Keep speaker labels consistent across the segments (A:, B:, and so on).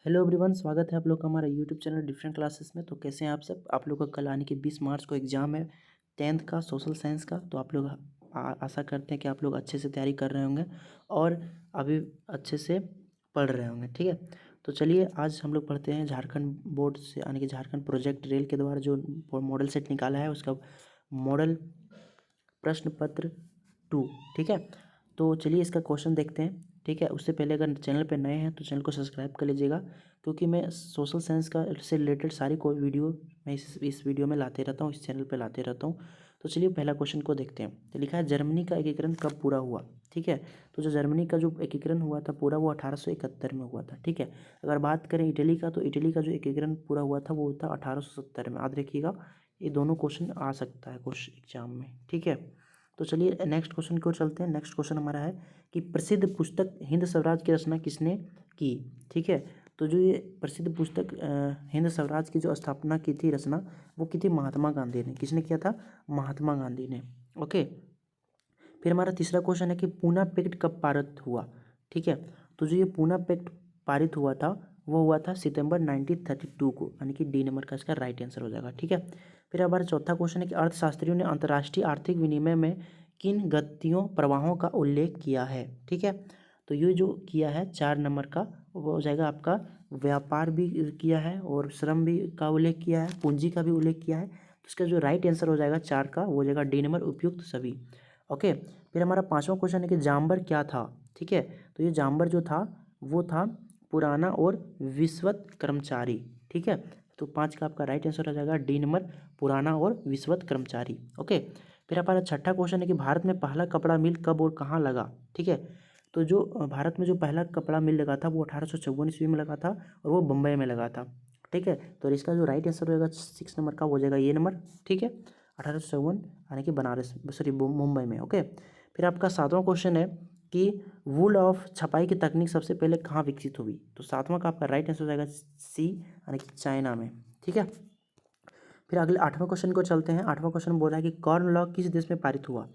A: Hello everyone, स्वागत है आप लोग का हमारा यूट्यूब चैनल डिफरेंट क्लासेस में। तो कैसे हैं आप सब? आप लोग का कल आने की 20 मार्च को एग्ज़ाम है 10th का सोशल साइंस का। तो आप लोग आशा करते हैं कि आप लोग अच्छे से तैयारी कर रहे होंगे और अभी अच्छे से पढ़ रहे होंगे। ठीक है, तो चलिए आज हम लोग पढ़ते हैं झारखंड बोर्ड से यानी कि झारखंड प्रोजेक्ट रेल के द्वारा जो मॉडल सेट निकाला है उसका मॉडल प्रश्न पत्र 2। ठीक है, तो चलिए इसका क्वेश्चन देखते हैं। ठीक है, उससे पहले अगर चैनल पे नए हैं तो चैनल को सब्सक्राइब कर लीजिएगा, क्योंकि मैं सोशल साइंस का से रिलेटेड सारी कोई वीडियो मैं इस वीडियो में लाते रहता हूँ, इस चैनल पे लाते रहता हूँ। तो चलिए पहला क्वेश्चन को देखते हैं। तो लिखा है जर्मनी का एकीकरण कब पूरा हुआ। ठीक है, तो जो जर्मनी का जो एकीकरण हुआ था पूरा वो 1871 में हुआ था। ठीक है, अगर बात करें इटली का तो इटली का जो एकीकरण पूरा हुआ था वो था 1870 में। याद रखिएगा, ये दोनों क्वेश्चन आ सकता है क्वेश्चन एग्जाम में। ठीक है, तो चलिए नेक्स्ट क्वेश्चन की ओर चलते हैं। नेक्स्ट क्वेश्चन हमारा है कि प्रसिद्ध पुस्तक हिंद स्वराज की रचना किसने की। ठीक है, तो जो ये प्रसिद्ध पुस्तक हिंद स्वराज की जो स्थापना की थी, रचना वो की थी महात्मा गांधी ने। किसने किया था? महात्मा गांधी ने। ओके, फिर हमारा तीसरा क्वेश्चन है कि पूना पैक्ट कब पारित हुआ। ठीक है, तो जो ये पूना पैक्ट पारित हुआ था वो हुआ था सितंबर 1932 को, यानी कि डी नंबर का इसका राइट आंसर हो जाएगा। ठीक है, फिर हमारा चौथा क्वेश्चन है कि अर्थशास्त्रियों ने अंतर्राष्ट्रीय आर्थिक विनिमय में किन गतियों प्रवाहों का उल्लेख किया है। ठीक है, तो ये जो किया है 4 नंबर का वो हो जाएगा आपका व्यापार भी किया है और श्रम भी का उल्लेख किया है, पूंजी का भी उल्लेख किया है। तो इसका जो राइट आंसर हो जाएगा 4 का वो हो जाएगा डी नंबर उपयुक्त सभी। ओके, फिर हमारा पांचवा क्वेश्चन है कि जाम्बर क्या था। ठीक है, तो ये जाम्बर जो था वो था पुराना और विश्वत कर्मचारी। ठीक है, तो 5 का आपका राइट आंसर हो जाएगा डी नंबर पुराना और विश्वत कर्मचारी। ओके, फिर हमारा छठा क्वेश्चन है कि भारत में पहला कपड़ा मिल कब और कहाँ लगा। ठीक है, तो जो भारत में जो पहला कपड़ा मिल लगा था वो 1854 ईस्वी में लगा था और वो बम्बई में लगा था। ठीक है, तो इसका जो राइट आंसर होगा 6 नंबर का हो जाएगा ये नंबर। ठीक है, 1854 यानी कि बनारस सॉरी मुंबई में। ओके, फिर आपका सातवां क्वेश्चन है कि वुल ऑफ छपाई की तकनीक सबसे पहले कहाँ विकसित हुई। तो सातवां का आपका राइट आंसर हो जाएगा सी यानी कि चाइना में। ठीक है, फिर अगले आठवें क्वेश्चन को चलते हैं। आठवां क्वेश्चन बोल रहा है कि कॉर्न लॉ किस देश में पारित हुआ।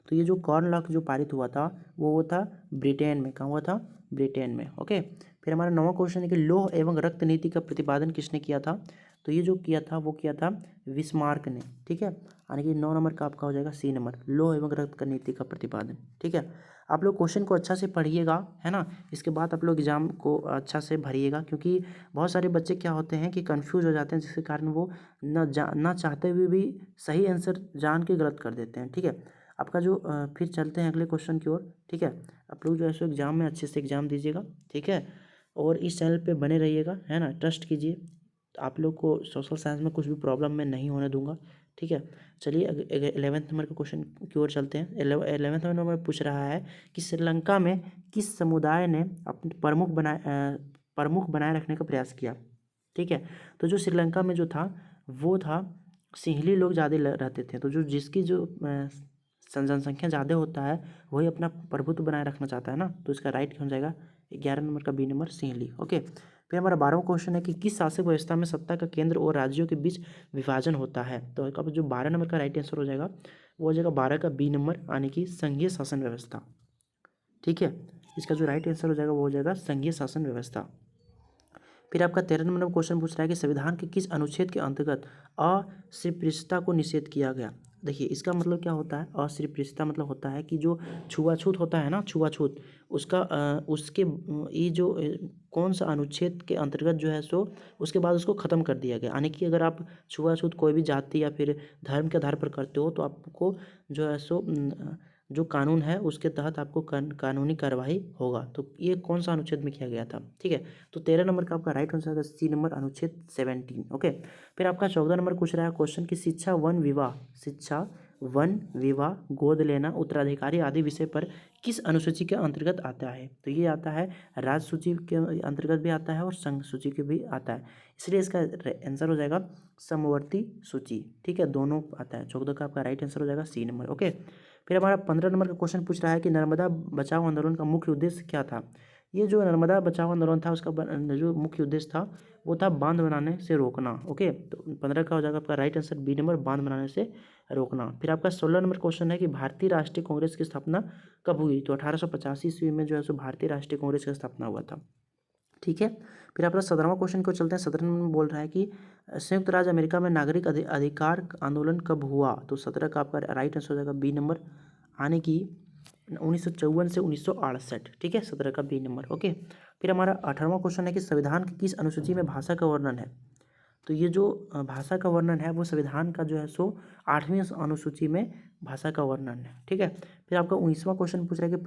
A: तो ये जो कॉर्न लॉ जो पारित हुआ था वो था ब्रिटेन में। कहाँ हुआ था? ब्रिटेन में। ओके, फिर हमारा नौवां क्वेश्चन है कि लौह एवं रक्त नीति का प्रतिपादन किसने किया था। तो ये जो किया था वो किया था बिस्मार्क ने। ठीक है, यानी कि 9 नंबर का आपका हो जाएगा सी नंबर, लौह एवं रक्त का नीति का प्रतिपादन। ठीक है, आप लोग क्वेश्चन को अच्छा से पढ़िएगा, है ना। इसके बाद आप लोग एग्जाम को अच्छा से भरिएगा, क्योंकि बहुत सारे बच्चे क्या होते हैं कि कंफ्यूज हो जाते हैं, जिसके कारण वो ना चाहते हुए भी सही आंसर जान के गलत कर देते हैं। ठीक है, आपका जो फिर चलते हैं अगले क्वेश्चन की ओर। ठीक है, आप लोग जो है सो एग्जाम में अच्छे से एग्जाम दीजिएगा। ठीक है, और इस चैनल पे बने रहिएगा, है ना, ट्रस्ट कीजिए। आप लोग को सोशल साइंस में कुछ भी प्रॉब्लम मैं नहीं होने दूंगा। ठीक है, चलिए 11वें नंबर के क्वेश्चन की ओर चलते हैं। 11वें नंबर पूछ रहा है कि श्रीलंका में किस समुदाय ने अपने प्रमुख बनाए रखने का प्रयास किया। ठीक है, तो जो श्रीलंका में जो था वो था सिंहली लोग ज़्यादा रहते थे। तो जो जिसकी जो जनसंख्या ज़्यादा होता है वही अपना प्रभुत्व बनाए रखना चाहता है ना। तो इसका राइट हो जाएगा 11 नंबर का बी नंबर सिंहली। ओके, फिर हमारा 12वां क्वेश्चन है कि किस शासक व्यवस्था में सत्ता का केंद्र और राज्यों के बीच विभाजन होता है। तो अब जो 12 नंबर का राइट आंसर हो जाएगा वो हो जाएगा 12 का बी नंबर, यानी कि संघीय शासन व्यवस्था। ठीक है, इसका जो राइट आंसर हो जाएगा वो हो जाएगा संघीय शासन व्यवस्था। फिर आपका 13 नंबर क्वेश्चन पूछ रहा है कि संविधान के किस अनुच्छेद के अंतर्गत अस्पृश्यता को निषेध किया गया। देखिए इसका मतलब क्या होता है, अस्पृश्यता मतलब होता है कि जो छुआछूत होता है ना, छुआछूत उसका उसके ये जो कौन सा अनुच्छेद के अंतर्गत जो है सो उसके बाद उसको ख़त्म कर दिया गया। यानी कि अगर आप छुआछूत कोई भी जाति या फिर धर्म के आधार पर करते हो तो आपको जो है सो जो कानून है उसके तहत आपको कानूनी कार्रवाई होगा। तो ये कौन सा अनुच्छेद में किया गया था। ठीक है, तो 13 नंबर का आपका राइट आंसर है सी नंबर, अनुच्छेद 17। ओके, फिर आपका 14 नंबर पूछ रहा है क्वेश्चन की शिक्षा वन विवाह गोद लेना उत्तराधिकारी आदि विषय पर किस अनुसूची के अंतर्गत आता है। तो ये आता है राज्य सूची के अंतर्गत भी आता है और संघ सूची के भी आता है, इसलिए इसका आंसर हो जाएगा समवर्ती सूची। ठीक है, दोनों आता है। 14 का आपका राइट आंसर हो जाएगा सी नंबर। ओके, फिर हमारा 15 नंबर का क्वेश्चन पूछ रहा है कि नर्मदा बचाओ आंदोलन का मुख्य उद्देश्य क्या था। ये जो नर्मदा बचाओ आंदोलन था उसका जो मुख्य उद्देश्य था वो था बांध बनाने से रोकना। ओके, तो 15 का हो जाएगा आपका राइट आंसर बी नंबर, बांध बनाने से रोकना। फिर आपका 16 नंबर क्वेश्चन है कि भारतीय राष्ट्रीय कांग्रेस की स्थापना कब हुई। तो 1885 ईस्वी में जो है सो भारतीय राष्ट्रीय कांग्रेस की स्थापना हुआ था। ठीक है, फिर अपना 17वां क्वेश्चन को चलते हैं। 17 में बोल रहा है कि संयुक्त राज्य अमेरिका में नागरिक अधिकार आंदोलन कब हुआ? तो 17 का आपका राइट आंसर हो जाएगा बी नंबर, आने की 1954 से 1968। ठीक है, 17 का बी नंबर। ओके, फिर हमारा 18वां क्वेश्चन है कि संविधान की किस अनुसूची में भाषा का वर्णन है? तो ये जो भाषा का वर्णन है वो संविधान का जो है सो 8वीं अनुसूची में भाषा का वर्णन है। ठीक है, फिर आपका 19वां क्वेश्चन पूछ रहा है कि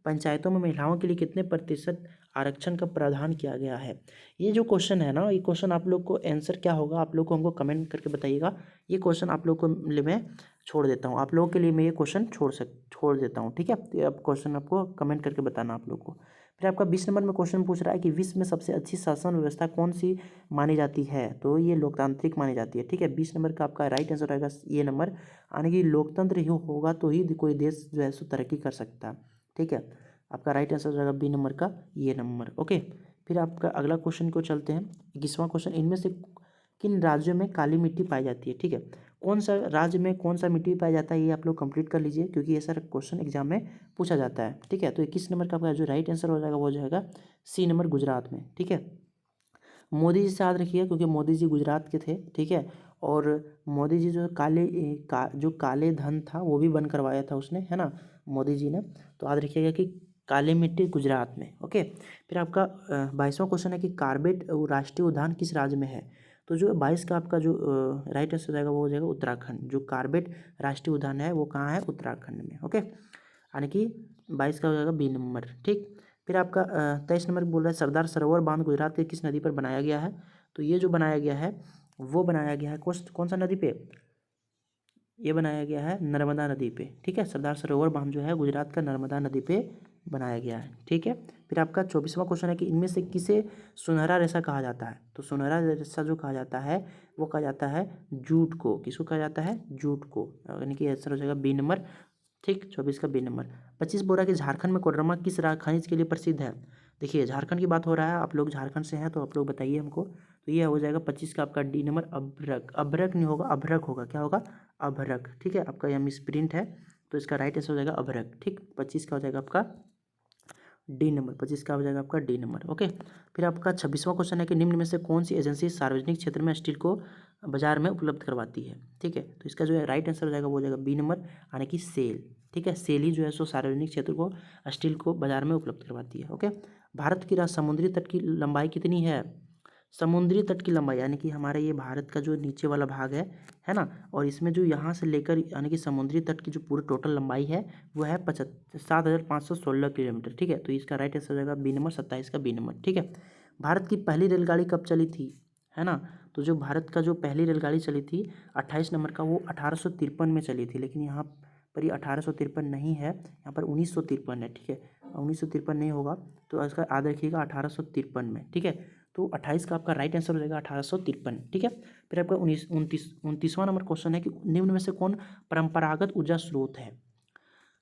A: पंचायतों में महिलाओं के लिए कितने प्रतिशत आरक्षण का प्रावधान किया गया है? ये जो क्वेश्चन है ना, ये क्वेश्चन आप लोग को आंसर क्या होगा आप लोग को हमको कमेंट करके बताइएगा। ये क्वेश्चन आप लोग को लिए मैं छोड़ देता हूँ, आप लोगों के लिए मैं ये क्वेश्चन छोड़ देता हूँ। ठीक है, तो अब क्वेश्चन आपको कमेंट करके बताना आप लोग को। फिर आपका 20 नंबर में क्वेश्चन पूछ रहा है कि विश्व में सबसे अच्छी शासन व्यवस्था कौन सी मानी जाती है? तो ये लोकतांत्रिक मानी जाती है। ठीक है, 20 नंबर का आपका राइट आंसर रहेगा ये नंबर, यानी कि लोकतंत्र ही होगा तो ही कोई देश जो है सो तरक्की कर सकता है। ठीक है, आपका राइट आंसर रहेगा बी नंबर का ये नंबर। ओके, फिर आपका अगला क्वेश्चन को चलते हैं। 21वां क्वेश्चन, इनमें से किन राज्यों में काली मिट्टी पाई जाती है? ठीक है, कौन सा राज्य में कौन सा मिट्टी पाया जाता है ये आप लोग कंप्लीट कर लीजिए, क्योंकि ये सारा क्वेश्चन एग्जाम में पूछा जाता है। ठीक है, तो 21 नंबर का आपका जो राइट आंसर हो जाएगा वो हो जाएगा सी नंबर, गुजरात में। ठीक है, मोदी जी से याद रखिए क्योंकि मोदी जी गुजरात के थे। ठीक है, और मोदी जी जो जो काले धन था वो भी बंद करवाया था उसने, है ना, मोदी जी ने। तो याद रखिएगा कि काली मिट्टी गुजरात में। ओके, फिर आपका 22वां क्वेश्चन है कि कार्बेट राष्ट्रीय उद्यान किस राज्य में है? तो जो 22 का आपका जो राइट आंसर जाएगा वो हो जाएगा उत्तराखंड। जो कार्बेट राष्ट्रीय उद्यान है वो कहाँ है? उत्तराखंड में। ओके, यानी कि 22 का हो जाएगा बी नंबर। ठीक, फिर आपका 23 नंबर बोल रहा है सरदार सरोवर बांध गुजरात के किस नदी पर बनाया गया है? तो ये जो बनाया गया है वो बनाया गया है कौन सा नदी पे? ये बनाया गया है नर्मदा नदी पे। ठीक है, सरदार सरोवर बांध जो है गुजरात का नर्मदा नदी पे बनाया गया है। ठीक है, फिर आपका 24वां क्वेश्चन है कि इनमें से किसे सुनहरा रेशा कहा जाता है? तो सुनहरा रेशा जो कहा जाता है वो कहा जाता है जूट को। किसको कहा जाता है? जूट को, यानी कि आंसर हो जाएगा बी नंबर। ठीक, 24 का बी नंबर। 25 बोल रहा है कि झारखंड में कोडरमा किस खनिज के लिए प्रसिद्ध है? देखिए झारखंड की बात हो रहा है, आप लोग झारखंड से हैं तो आप लोग बताइए हमको। तो ये हो जाएगा 25 का आपका डी नंबर, अभ्रक। अभ्रक नहीं होगा, अभ्रक होगा। क्या होगा? अभ्रक। ठीक है, आपका यह मिसप्रिंट है तो इसका राइट आंसर हो जाएगा अभ्रक। ठीक, 25 का हो जाएगा आपका डी नंबर। 25 का हो जाएगा आपका डी नंबर। ओके, फिर आपका 26वां क्वेश्चन है कि निम्न में से कौन सी एजेंसी सार्वजनिक क्षेत्र में स्टील को बाजार में उपलब्ध करवाती है? ठीक है, तो इसका जो है राइट आंसर हो जाएगा वो हो जाएगा बी नंबर, यानी कि सेल। ठीक है, सेल ही जो है सो सार्वजनिक क्षेत्र को स्टील को बाजार में उपलब्ध करवाती है। ओके, भारत की समुद्री तट की लंबाई कितनी है? समुद्री तट की लंबाई, यानी कि हमारे ये भारत का जो नीचे वाला भाग है ना, और इसमें जो यहाँ से लेकर यानी कि समुद्री तट की जो पूरी टोटल लंबाई है वो है 7,516 किलोमीटर। ठीक है, तो इसका राइट आंसर हो जाएगा बी नंबर, 27 का बी नंबर। ठीक है, भारत की पहली रेलगाड़ी कब चली थी? है ना, तो जो भारत का जो पहली रेलगाड़ी चली थी 28 नंबर का, वो 1853 में चली थी, लेकिन यहाँ पर ये 1853 नहीं है, यहाँ पर 1953 है। ठीक है, 1953 नहीं होगा तो इसका याद रखिएगा 1853 में। ठीक है, तो 28 का आपका राइट आंसर हो जाएगा 1853। ठीक है, फिर आपका 29वां नंबर क्वेश्चन है कि निम्न में से कौन परंपरागत ऊर्जा स्रोत है?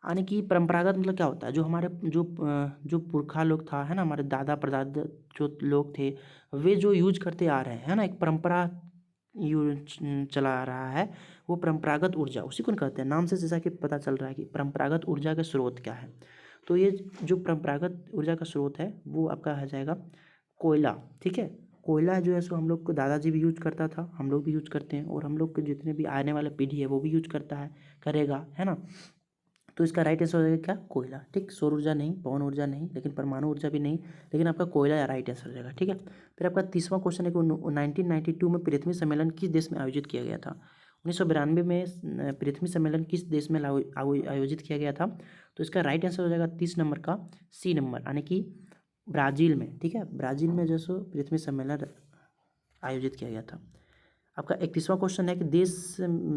A: यानी कि परंपरागत मतलब क्या होता है? जो हमारे जो पुरखा लोग था, है ना, हमारे दादा परदादा जो लोग थे वे जो यूज करते आ रहे हैं, है ना, एक परंपरा यूज चला आ रहा है, वो परंपरागत ऊर्जा उसी को कहते हैं। नाम से जैसा कि पता चल रहा है कि परंपरागत ऊर्जा का स्रोत क्या है, तो ये जो परंपरागत ऊर्जा का स्रोत है वो आपका आ जाएगा कोयला। ठीक है, कोयला जो है सो हम लोग को दादाजी भी यूज करता था, हम लोग भी यूज करते हैं, और हम लोग के जितने भी आने वाला पीढ़ी है वो भी यूज करता है, करेगा, है ना। तो इसका राइट आंसर हो जाएगा क्या? कोयला। ठीक, सौर ऊर्जा नहीं, पवन ऊर्जा नहीं, लेकिन परमाणु ऊर्जा भी नहीं, लेकिन आपका कोयला या राइट आंसर हो जाएगा। ठीक है, फिर आपका 30वां क्वेश्चन है कि 1992 में पृथ्वी सम्मेलन किस देश में आयोजित किया गया था? 1992 में पृथ्वी सम्मेलन किस देश में आयोजित किया गया था? तो इसका राइट आंसर हो जाएगा 30 नंबर का सी नंबर, यानी कि ब्राज़ील में। ठीक है, ब्राज़ील में जो सो पृथ्वी सम्मेलन आयोजित किया गया था। आपका 31वां क्वेश्चन है कि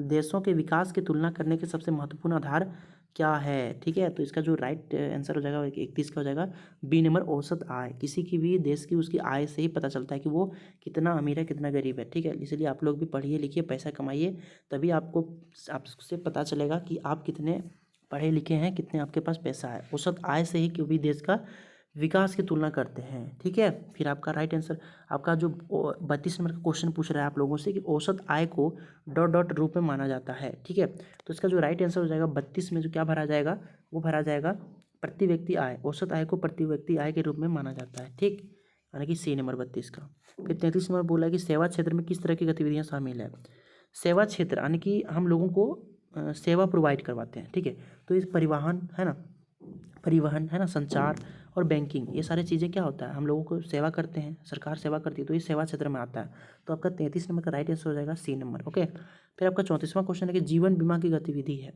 A: देशों के विकास की तुलना करने के सबसे महत्वपूर्ण आधार क्या है? ठीक है, तो इसका जो राइट आंसर हो जाएगा 31 का हो जाएगा बी नंबर, औसत आय। किसी की भी देश की उसकी आय से ही पता चलता है कि वो कितना अमीर है कितना गरीब है। ठीक है, इसलिए आप लोग भी पढ़िए लिखिए, पैसा कमाइए, तभी आपसे पता चलेगा कि आप कितने पढ़े लिखे हैं, कितने आपके पास पैसा है। औसत आय से ही कोई भी देश का विकास की तुलना करते हैं। ठीक है, फिर आपका राइट आंसर आपका जो 32 नंबर का क्वेश्चन पूछ रहा है आप लोगों से कि औसत आय को डॉट डॉट रूप में माना जाता है। ठीक है, तो इसका जो राइट आंसर हो जाएगा 32 में जो क्या भरा जाएगा वो भरा जाएगा प्रति व्यक्ति आय। औसत आय को प्रति व्यक्ति आय के रूप में माना जाता है। ठीक, यानी कि सी नंबर 32 का। फिर 33 नंबर बोला है कि सेवा क्षेत्र में किस तरह की गतिविधियाँ शामिल है। सेवा क्षेत्र यानी कि हम लोगों को सेवा प्रोवाइड करवाते हैं, ठीक है। तो इस परिवहन है ना, परिवहन है ना, संचार और बैंकिंग, ये सारी चीज़ें क्या होता है, हम लोगों को सेवा करते हैं, सरकार सेवा करती है, तो ये सेवा क्षेत्र में आता है। तो आपका 33 नंबर का राइट आंसर हो जाएगा सी नंबर। ओके, फिर आपका 34वां क्वेश्चन है कि जीवन बीमा की गतिविधि है।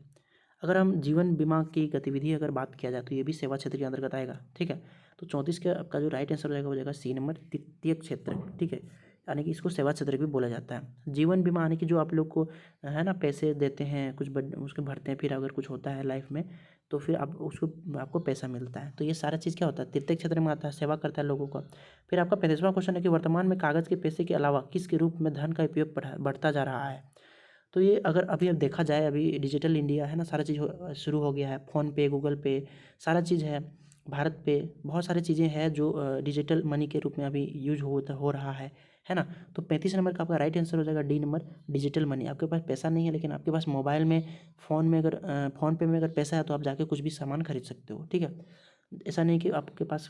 A: अगर हम जीवन बीमा की गतिविधि अगर बात किया जाए तो ये भी सेवा क्षेत्र के अंतर्गत आएगा, ठीक है। तो 34 का आपका जो राइट आंसर हो जाएगा वो जाएगा सी नंबर, तृतीयक क्षेत्र, ठीक है। यानी कि इसको सेवा क्षेत्र भी बोला जाता है। जीवन बीमा यानी कि जो आप लोग को है ना पैसे देते हैं, कुछ उसके भरते हैं, फिर अगर कुछ होता है लाइफ में तो फिर आप उसको आपको पैसा मिलता है। तो ये सारा चीज़ क्या होता है, तृतीयक क्षेत्र में आता है, सेवा करता है लोगों का। फिर आपका 35वां क्वेश्चन है कि वर्तमान में कागज़ के पैसे के अलावा किसके रूप में धन का उपयोग बढ़ता जा रहा है। तो ये अगर अभी अब देखा जाए, अभी डिजिटल इंडिया है ना, सारा चीज़ शुरू हो गया है, फ़ोन पे, गूगल पे, सारा चीज़ है, भारत पे, बहुत सारी चीज़ें हैं जो डिजिटल मनी के रूप में अभी यूज हो रहा है ना। तो 35 नंबर का आपका राइट आंसर हो जाएगा डी नंबर, डिजिटल मनी। आपके पास पैसा नहीं है लेकिन आपके पास मोबाइल में, फ़ोन में अगर फ़ोन पे में अगर पैसा है तो आप जाके कुछ भी सामान खरीद सकते हो, ठीक है। ऐसा नहीं कि आपके पास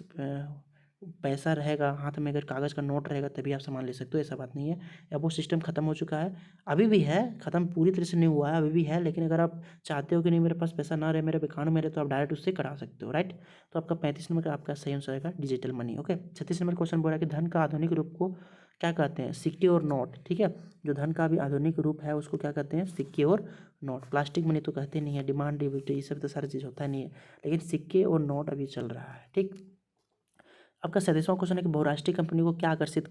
A: पैसा रहेगा हाथ में, अगर कागज़ का नोट रहेगा तभी आप सामान ले सकते हो, ऐसा बात नहीं है। अब वो सिस्टम ख़त्म हो चुका है, अभी भी है, ख़त्म पूरी तरह से नहीं हुआ है, अभी भी है। लेकिन अगर आप चाहते हो कि नहीं मेरे पास पैसा ना रहे, मेरे अकाउंट में रहे, तो आप डायरेक्ट उससे करा सकते हो, राइट। तो आपका 35 नंबर का आपका सही आंसर रहेगा digital money. Okay, 36 number question बोल रहा है कि धन का आधुनिक रूप को क्या कहते हैं, सिक्के और नोट, ठीक है। जो धन का अभी आधुनिक रूप है उसको क्या कहते हैं, सिक्के और नोट। प्लास्टिक मनी तो कहते नहीं है, डिमांड डिपॉजिट ये सब तो सारी चीज़ होता नहीं है, लेकिन सिक्के और नोट अभी चल रहा है, ठीक। आपका 37वां क्वेश्चन है कि बहुराष्ट्रीय कंपनी को क्या आकर्षित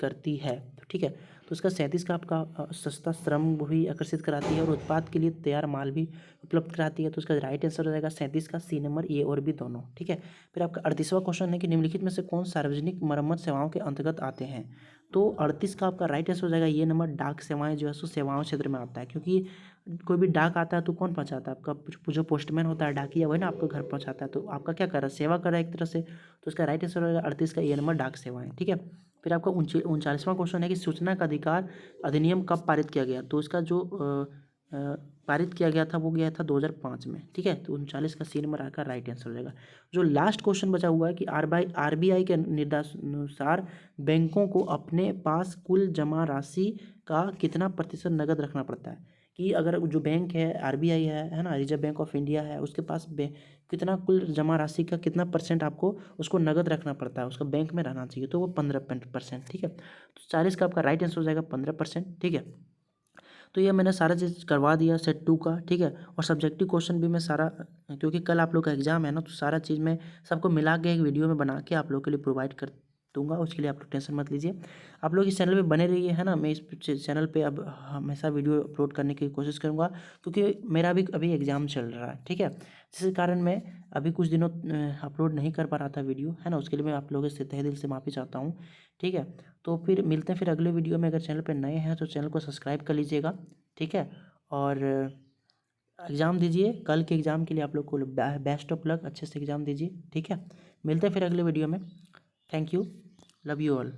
A: करती है, तो ठीक है। तो उसका 37 का आपका सस्ता श्रम भी आकर्षित कराती है और उत्पाद के लिए तैयार माल भी उपलब्ध कराती है। तो उसका राइट आंसर हो जाएगा 37 का सी नंबर, ए और बी दोनों, ठीक है। फिर आपका 38वां क्वेश्चन है कि निम्नलिखित में से कौन सार्वजनिक मरम्मत सेवाओं के अंतर्गत आते हैं। तो 38 का आपका राइट आंसर हो जाएगा ये नंबर, डाक सेवाएं जो है सो सेवाओं क्षेत्र में आता है। क्योंकि कोई भी डाक आता है तो कौन पहुंचाता है, आपका जो पोस्टमैन होता है, डाकिया, वही ना आपको घर पहुंचाता है। तो आपका क्या कर रहा है, सेवा कर रहा है एक तरह से। तो इसका राइट आंसर होगा 38 का ए नंबर, डाक सेवाएं, ठीक है। फिर आपका 39वां क्वेश्चन है कि सूचना का अधिकार अधिनियम कब पारित किया गया। तो इसका जो पारित किया गया था वो गया था 2005 में, ठीक है। तो 39 का सी नंबर आकर राइट आंसर हो जाएगा। जो लास्ट क्वेश्चन बचा हुआ है कि आरबीआई के निर्देशानुसार बैंकों को अपने पास कुल जमा राशि का कितना प्रतिशत नगद रखना पड़ता है। कि अगर जो बैंक है, आरबीआई है ना, रिजर्व बैंक ऑफ इंडिया है, उसके पास कितना कुल जमा राशि का कितना परसेंट आपको उसको नगद रखना पड़ता है, उसका बैंक में रहना चाहिए, तो वो 15%, ठीक है। तो 40 का आपका राइट आंसर हो जाएगा 15%, ठीक है। तो ये मैंने सारा चीज़ करवा दिया सेट 2 का, ठीक है। और सब्जेक्टिव क्वेश्चन भी मैं सारा, क्योंकि कल आप लोग का एग्जाम है ना, तो सारा चीज़ मैं सबको मिला के एक वीडियो में बना के आप लोग के लिए प्रोवाइड कर दूंगा, उसके लिए आप लोग टेंशन मत लीजिए। आप लोग इस चैनल पे बने रहिए, है ना। मैं इस चैनल पे अब हमेशा वीडियो अपलोड करने की कोशिश करूँगा, क्योंकि मेरा भी अभी एग्ज़ाम चल रहा है, ठीक है। जिस कारण मैं अभी कुछ दिनों अपलोड नहीं कर पा रहा था वीडियो, है ना। उसके लिए मैं आप लोगों से तहे दिल से माफ़ी चाहता हूँ, ठीक है। तो फिर मिलते हैं फिर अगले वीडियो में। अगर चैनल पर नए हैं तो चैनल को सब्सक्राइब कर लीजिएगा, ठीक है। और एग्ज़ाम दीजिए, कल के एग्ज़ाम के लिए आप लोग को बेस्ट ऑफ लक, अच्छे से एग्ज़ाम दीजिए, ठीक है। मिलते हैं फिर अगले वीडियो में। Thank you, love you all.